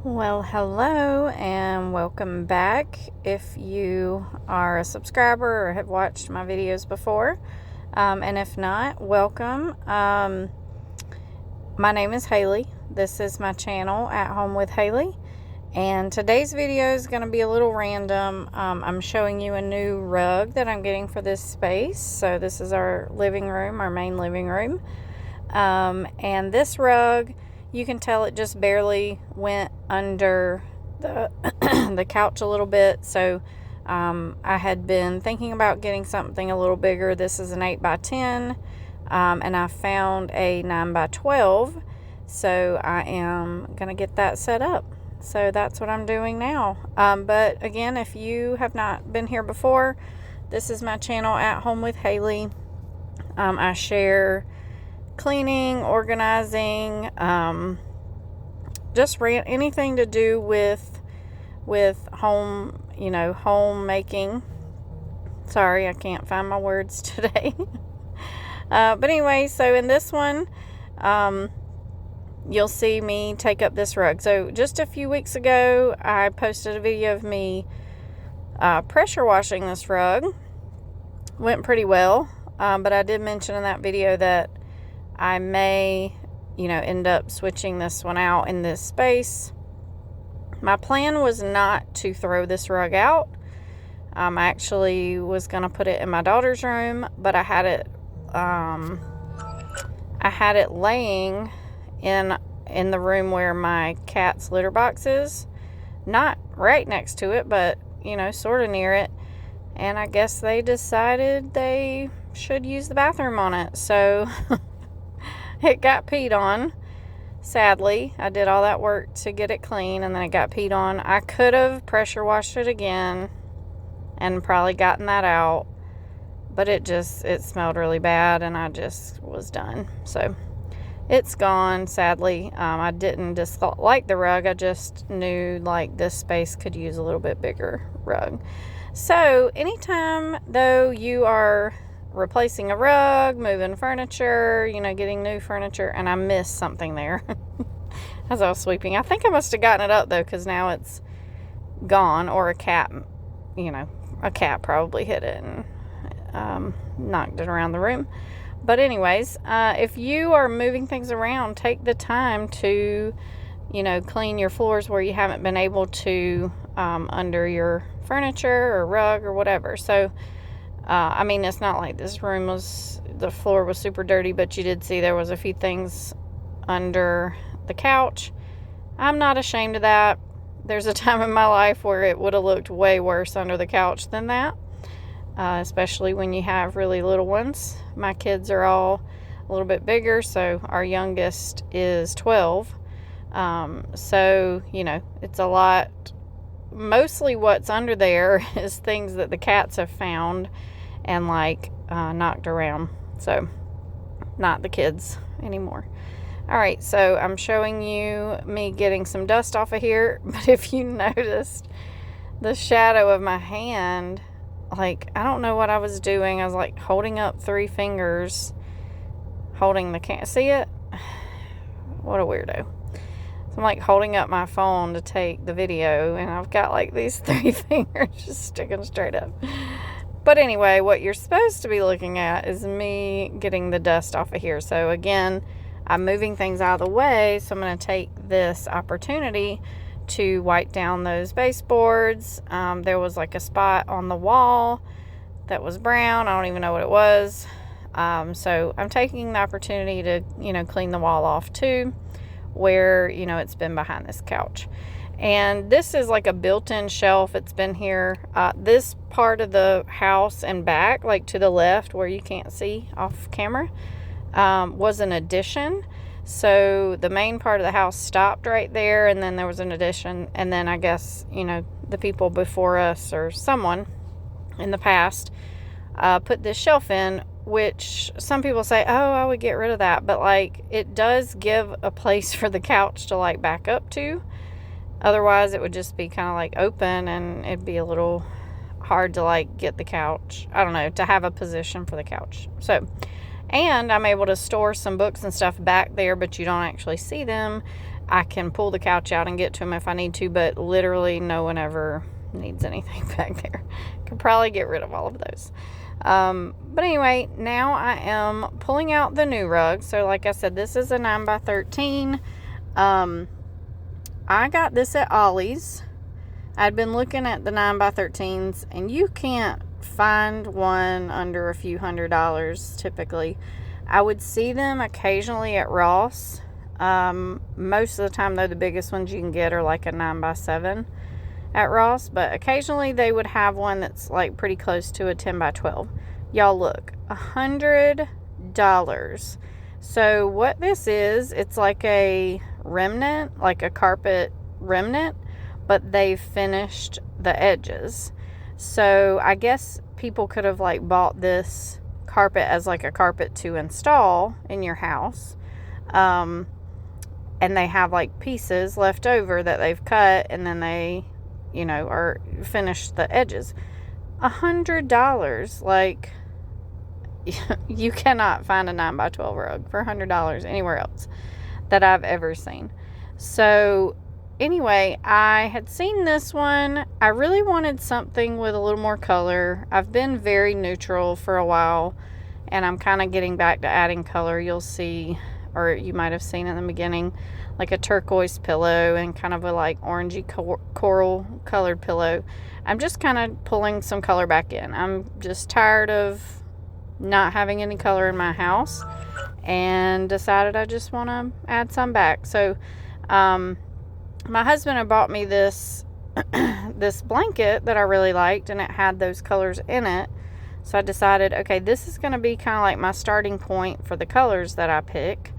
Well, hello and welcome back. If you are a subscriber or have watched my videos before, and if not, welcome. My name is Haley. This is my channel, At Home with Haley, and today's video is going to be a little random. I'm showing you a new rug that I'm getting for this space. So this is our living room, our main living room, and this rug, you can tell it just barely went under the the couch a little bit. So I had been thinking about getting something a little bigger. This is an 8x10, and I found a 9x12. So I am gonna get that set up. So that's what I'm doing now. But again, if you have not been here before, this is my channel, At Home with Haley. I share cleaning, organizing, just anything to do with home, homemaking. Sorry, I can't find my words today. But anyway, so in this one, you'll see me take up this rug. So just a few weeks ago, I posted a video of me pressure washing this rug. Went pretty well, but I did mention in that video that I may, end up switching this one out in this space. My plan was not to throw this rug out. I actually was going to put it in my daughter's room, but I had it laying in the room where my cat's litter box is. Not right next to it, but, sort of near it. And I guess they decided they should use the bathroom on it. So it got peed on. Sadly, I did all that work to get it clean, and then it got peed on. I could have pressure washed it again and probably gotten that out, but it smelled really bad, and I just was done. So it's gone, sadly. I didn't dislike the rug. I just knew this space could use a little bit bigger rug. So anytime, though, you are replacing a rug, moving furniture, getting new furniture, and I missed something there as I was sweeping. I think I must have gotten it up, though, because now it's gone, or a cat probably hit it and knocked it around the room. But anyways, if you are moving things around, take the time to, clean your floors where you haven't been able to, under your furniture or rug or whatever. So it's not like this room the floor was super dirty, but you did see there was a few things under the couch. I'm not ashamed of that. There's a time in my life where it would have looked way worse under the couch than that, especially when you have really little ones. My kids are all a little bit bigger, so our youngest is 12. So, it's a lot. Mostly what's under there is things that the cats have found and knocked around. So not the kids anymore. All right, so I'm showing you me getting some dust off of here. But if you noticed the shadow of my hand, I don't know what I was doing. I was holding up 3 fingers, holding the can. See it? What a weirdo. So I'm holding up my phone to take the video, and I've got these 3 fingers just sticking straight up. But anyway, what you're supposed to be looking at is me getting the dust off of here. So again, I'm moving things out of the way, so I'm going to take this opportunity to wipe down those baseboards. There was a spot on the wall that was brown. I don't even know what it was. So I'm taking the opportunity to, clean the wall off too, where, it's been behind this couch. And this is a built-in shelf. It's been here. This part of the house and back, to the left where you can't see off camera, was an addition. So the main part of the house stopped right there, and then there was an addition. And then I guess, the people before us or someone in the past put this shelf in, which some people say, oh, I would get rid of that. But it does give a place for the couch to back up to. Otherwise it would just be kind of open, and it'd be a little hard to get the couch, I don't know, to have a position for the couch. So, and I'm able to store some books and stuff back there, but you don't actually see them. I can pull the couch out and get to them if I need to, but literally no one ever needs anything back there. Could probably get rid of all of those. But anyway, now I am pulling out the new rug. So like I said, this is a 9x13. I got this at Ollie's. I'd been looking at the 9x13s, and you can't find one under a few $100s typically. I would see them occasionally at Ross. Most of the time, though, the biggest ones you can get are like a 9x7 at Ross, but occasionally they would have one that's like pretty close to a 10x12. Y'all look, $100. So what this is, it's like a remnant, like a carpet remnant, but they've finished the edges. So I guess people could have like bought this carpet as like a carpet to install in your house. And they have like pieces left over that they've cut, and then they, you know, are finished the edges. $100. Like, you cannot find a 9x12 rug for $100 anywhere else that I've ever seen. So anyway, I had seen this one. I really wanted something with a little more color. I've been very neutral for a while, and I'm kind of getting back to adding color. You'll see, or you might have seen in the beginning, like a turquoise pillow and kind of a like orangey coral colored pillow. I'm just kind of pulling some color back in. I'm just tired of not having any color in my house, and decided I just want to add some back. So my husband had bought me this this blanket that I really liked, and it had those colors in it. So I decided, okay, this is going to be kind of like my starting point for the colors that I pick.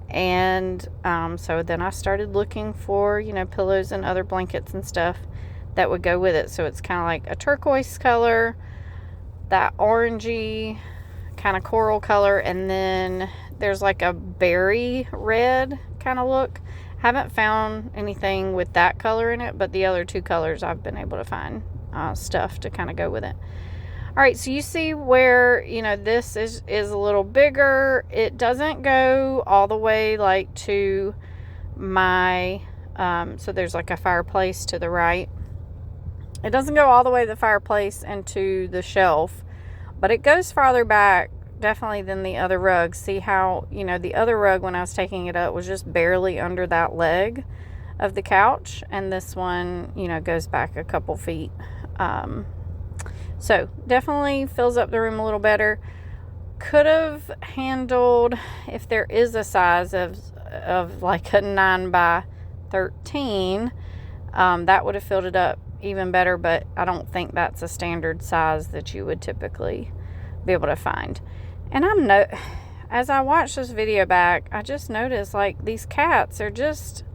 And so then I started looking for, you know, pillows and other blankets and stuff that would go with it. So it's kind of like a turquoise color, that orangey kind of coral color, and then there's like a berry red kind of look. Haven't found anything with that color in it, but the other two colors I've been able to find stuff to kind of go with it. All right, so you see where, you know, this is a little bigger. It doesn't go all the way like to my, so there's like a fireplace to the right. It doesn't go all the way to the fireplace and to the shelf, but it goes farther back definitely than the other rug. See how, you know, the other rug when I was taking it up was just barely under that leg of the couch, and this one, you know, goes back a couple feet. So definitely fills up the room a little better. Could have handled, if there is a size of like a 9x13, that would have filled it up even better, but I don't think that's a standard size that you would typically be able to find. And as I watched this video back, I just noticed like these cats are just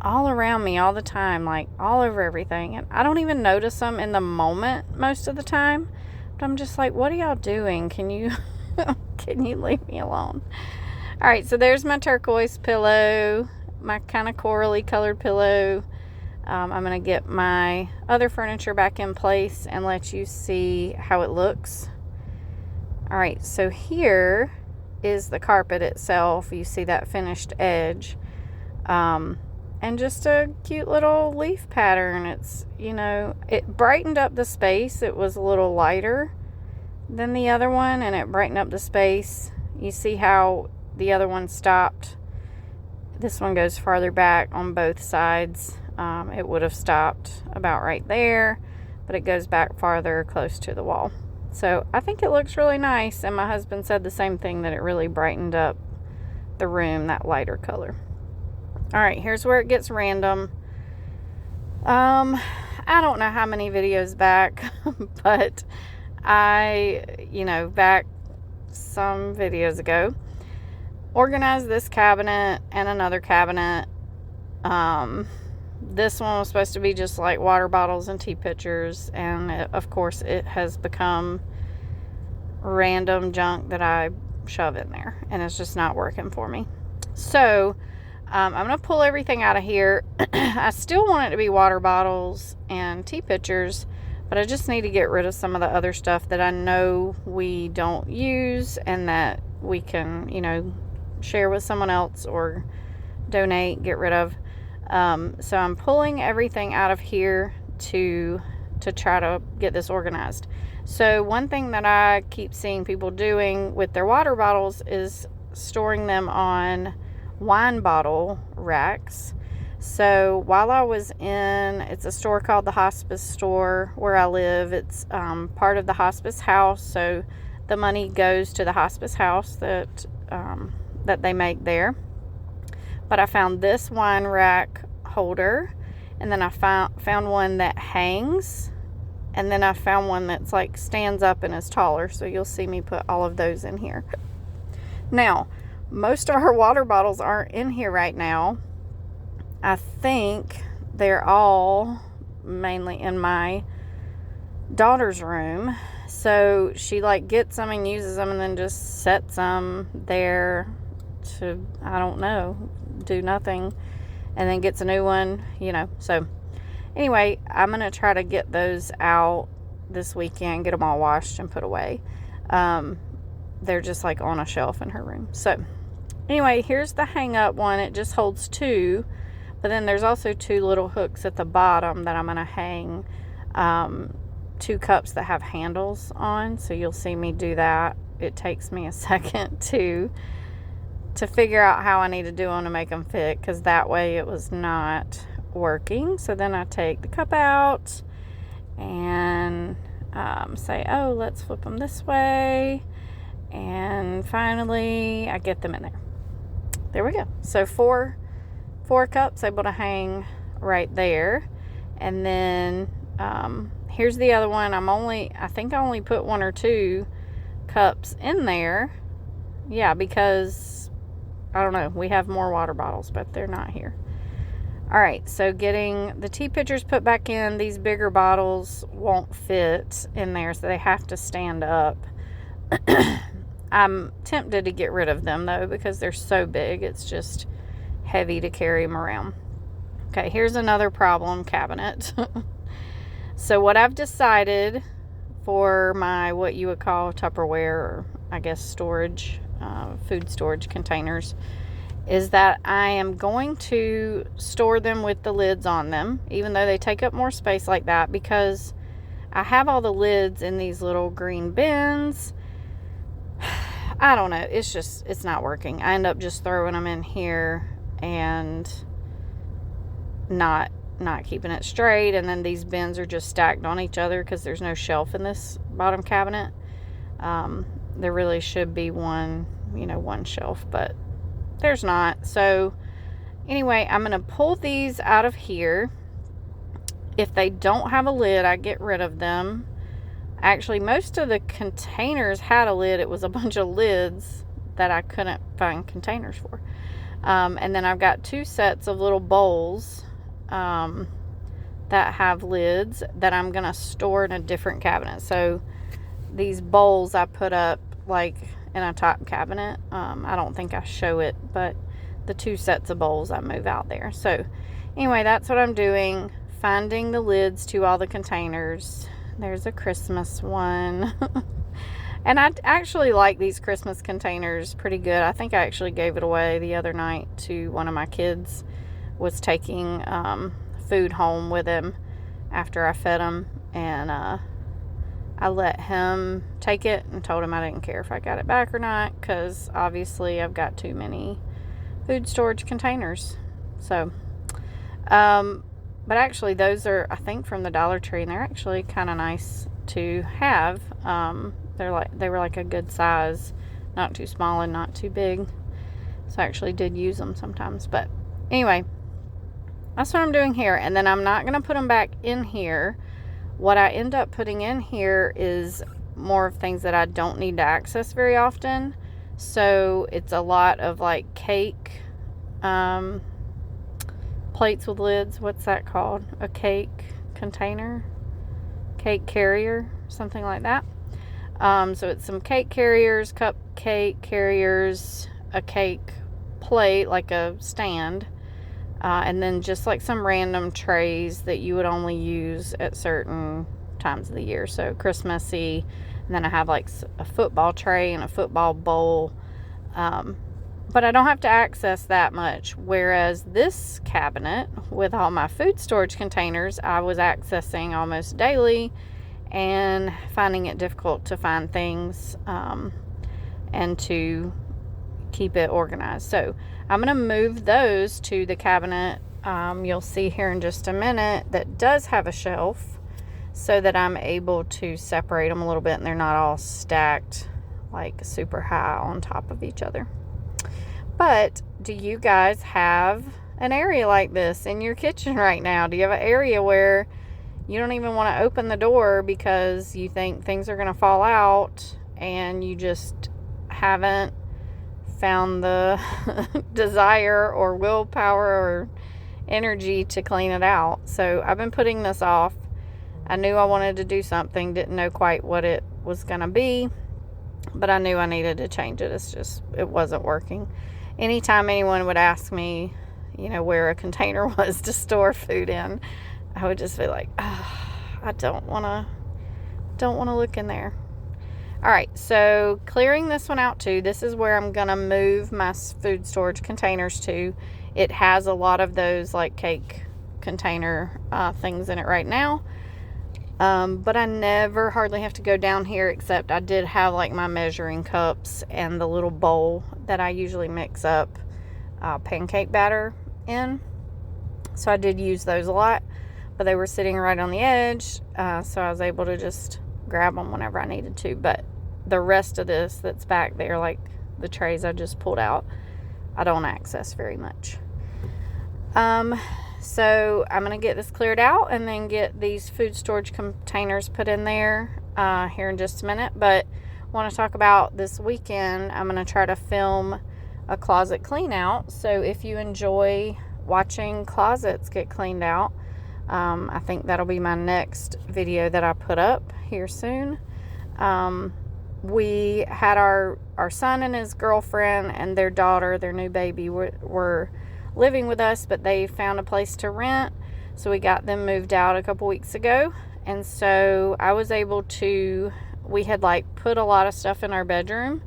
all around me all the time, like all over everything, and I don't even notice them in the moment most of the time, but I'm just like, what are y'all doing? Can you leave me alone? All right, so there's my turquoise pillow, my kind of corally colored pillow. I'm gonna get my other furniture back in place and let you see how it looks. All right, so here is the carpet itself. You see that finished edge. And just a cute little leaf pattern. It's, you know, it brightened up the space. It was a little lighter than the other one, and it brightened up the space. You see how the other one stopped. This one goes farther back on both sides. It would have stopped about right there, but it goes back farther close to the wall. So I think it looks really nice, and my husband said the same thing, that it really brightened up the room, that lighter color. All right, here's where it gets random. I don't know how many videos back, but back some videos ago, organized this cabinet and another cabinet. This one was supposed to be just like water bottles and tea pitchers, and of course it has become random junk that I shove in there, and it's just not working for me. So I'm going to pull everything out of here. I still want it to be water bottles and tea pitchers, but I just need to get rid of some of the other stuff that I know we don't use and that we can, share with someone else or donate, get rid of. So I'm pulling everything out of here to try to get this organized. So one thing that I keep seeing people doing with their water bottles is storing them on wine bottle racks. So while I was it's a store called the Hospice Store where I live. It's part of the hospice house, so the money goes to the hospice house that they make there. But I found this wine rack holder, and then I found one that hangs, and then I found one that's like stands up and is taller. So you'll see me put all of those in here. Now, most of our water bottles aren't in here right now. I think they're all mainly in my daughter's room. So she like gets them and uses them and then just sets them there to, I don't know, do nothing, and then gets a new one, So anyway, I'm going to try to get those out this weekend, get them all washed and put away. They're just like on a shelf in her room. So anyway, here's the hang up one. It just holds 2. But then there's also 2 little hooks at the bottom that I'm going to hang 2 cups that have handles on. So you'll see me do that. It takes me a second to figure out how I need to do them to make them fit, because that way it was not working. So then I take the cup out and say, oh, let's flip them this way. And finally, I get them in there. There we go. So 4 cups able to hang right there. And then here's the other one. I think I only put 1 or 2 cups in there. Yeah, because I don't know, we have more water bottles, but they're not here. All right, so getting the tea pitchers put back in. These bigger bottles won't fit in there, so they have to stand up. I'm tempted to get rid of them though, because they're so big. It's just heavy to carry them around. Okay, here's another problem cabinet. So what I've decided for my, what you would call Tupperware, or I guess storage, food storage containers, is that I am going to store them with the lids on them, even though they take up more space like that, because I have all the lids in these little green bins. I don't know, it's not working. I end up just throwing them in here and not keeping it straight, and then these bins are just stacked on each other because there's no shelf in this bottom cabinet. There really should be one shelf, but there's not. So anyway, I'm going to pull these out of here. If they don't have a lid, I get rid of them. Actually, most of the containers had a lid. It was a bunch of lids that I couldn't find containers for. And then I've got 2 sets of little bowls that have lids that I'm going to store in a different cabinet. So these bowls I put up like in a top cabinet. I don't think I show it, but the 2 sets of bowls I move out there. So anyway, that's what I'm doing. Finding the lids to all the containers. There's a Christmas one. And I actually like these Christmas containers pretty good. I think I actually gave it away the other night to one of my kids. Was taking food home with him after I fed him, and I let him take it and told him I didn't care if I got it back or not, because obviously I've got too many food storage containers. So but actually those are, I think, from the Dollar Tree, and they're actually kind of nice to have. They were like a good size, not too small and not too big. So I actually did use them sometimes. But anyway, that's what I'm doing here. And then I'm not going to put them back in here. What I end up putting in here is more of things that I don't need to access very often. So it's a lot of like cake plates with lids. What's that called? A cake container? Cake carrier? Something like that. So it's some cake carriers, cupcake carriers, a cake plate, like a stand, and then just like some random trays that you would only use at certain times of the year. So Christmassy, and then I have like a football tray and a football bowl. but I don't have to access that much. Whereas this cabinet with all my food storage containers, I was accessing almost daily and finding it difficult to find things and to keep it organized. So I'm going to move those to the cabinet you'll see here in just a minute that does have a shelf, so that I'm able to separate them a little bit and they're not all stacked like super high on top of each other. But do you guys have an area like this in your kitchen right now? Do you have an area where you don't even want to open the door because you think things are going to fall out and you just haven't found the desire or willpower or energy to clean it out? So I've been putting this off. I knew I wanted to do something, didn't know quite what it was going to be, but I knew I needed to change it. It wasn't working. Anytime anyone would ask me, where a container was to store food in, I would just be like, I don't want to look in there. All right, so clearing this one out too. This is where I'm going to move my food storage containers to. It has a lot of those like cake container things in it right now. But I never hardly have to go down here, except I did have like my measuring cups and the little bowl that I usually mix up pancake batter in. So I did use those a lot, but they were sitting right on the edge. So I was able to just grab them whenever I needed to. But the rest of this that's back there, like the trays I just pulled out, I don't access very much. So I'm going to get this cleared out and then get these food storage containers put in there here in just a minute. But I want to talk about this weekend. I'm going to try to film a closet clean out. So if you enjoy watching closets get cleaned out, I think that'll be my next video that I put up here soon. We had our son and his girlfriend and their daughter, their new baby, were living with us, but they found a place to rent, so we got them moved out a couple weeks ago. And so I was able to, we had like put a lot of stuff in our bedroom.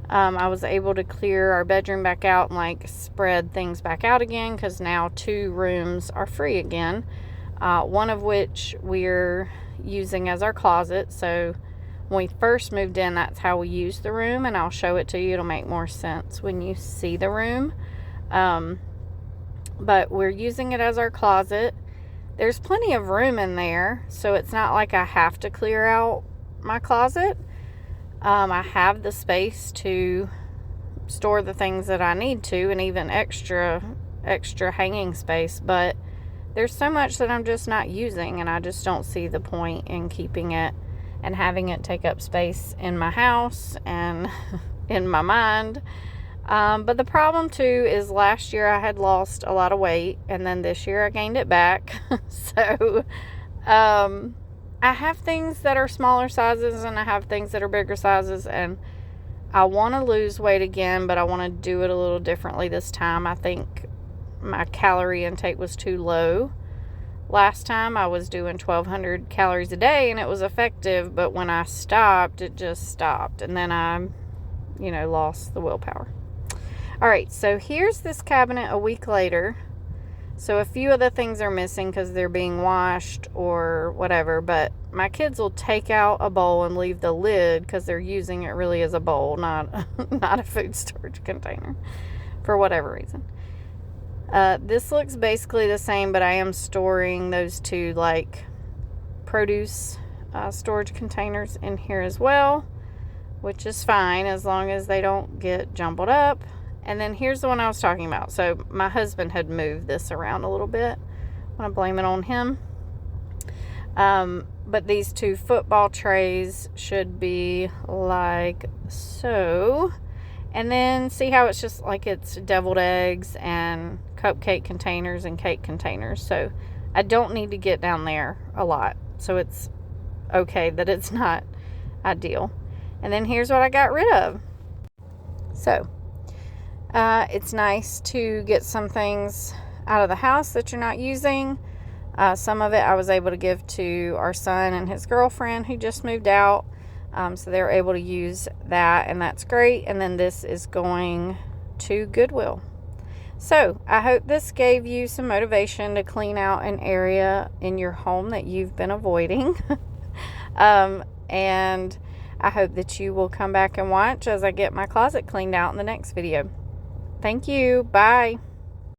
I was able to clear our bedroom back out and like spread things back out again, because now 2 rooms are free again, one of which we're using as our closet. So when we first moved in, that's how we used the room, and I'll show it to you. It'll make more sense when you see the room. But we're using it as our closet. There's plenty of room in there, so it's not like I have to clear out my closet. I have the space to store the things that I need to, and even extra hanging space, but there's so much that I'm just not using, and I just don't see the point in keeping it and having it take up space in my house and in my mind. But the problem too is last year I had lost a lot of weight, and then this year I gained it back. So I have things that are smaller sizes and I have things that are bigger sizes, and I want to lose weight again, but I want to do it a little differently this time. I think my calorie intake was too low. Last time I was doing 1,200 calories a day and it was effective, but when I stopped, it just stopped, and then I, lost the willpower. All right, so here's this cabinet a week later. So a few of the things are missing because they're being washed or whatever, but my kids will take out a bowl and leave the lid because they're using it really as a bowl, not a food storage container, for whatever reason. This looks basically the same, but I am storing those 2 like produce storage containers in here as well, which is fine as long as they don't get jumbled up. And then here's the one I was talking about. So my husband had moved this around a little bit. I want to blame it on him. But these 2 football trays should be like so. And then see how it's just like it's deviled eggs and cupcake containers and cake containers. So I don't need to get down there a lot. So it's okay that it's not ideal. And then here's what I got rid of. So it's nice to get some things out of the house that you're not using. Some of it I was able to give to our son and his girlfriend who just moved out. So they're able to use that, and that's great. And then this is going to Goodwill. So I hope this gave you some motivation to clean out an area in your home that you've been avoiding. And I hope that you will come back and watch as I get my closet cleaned out in the next video. Thank you. Bye.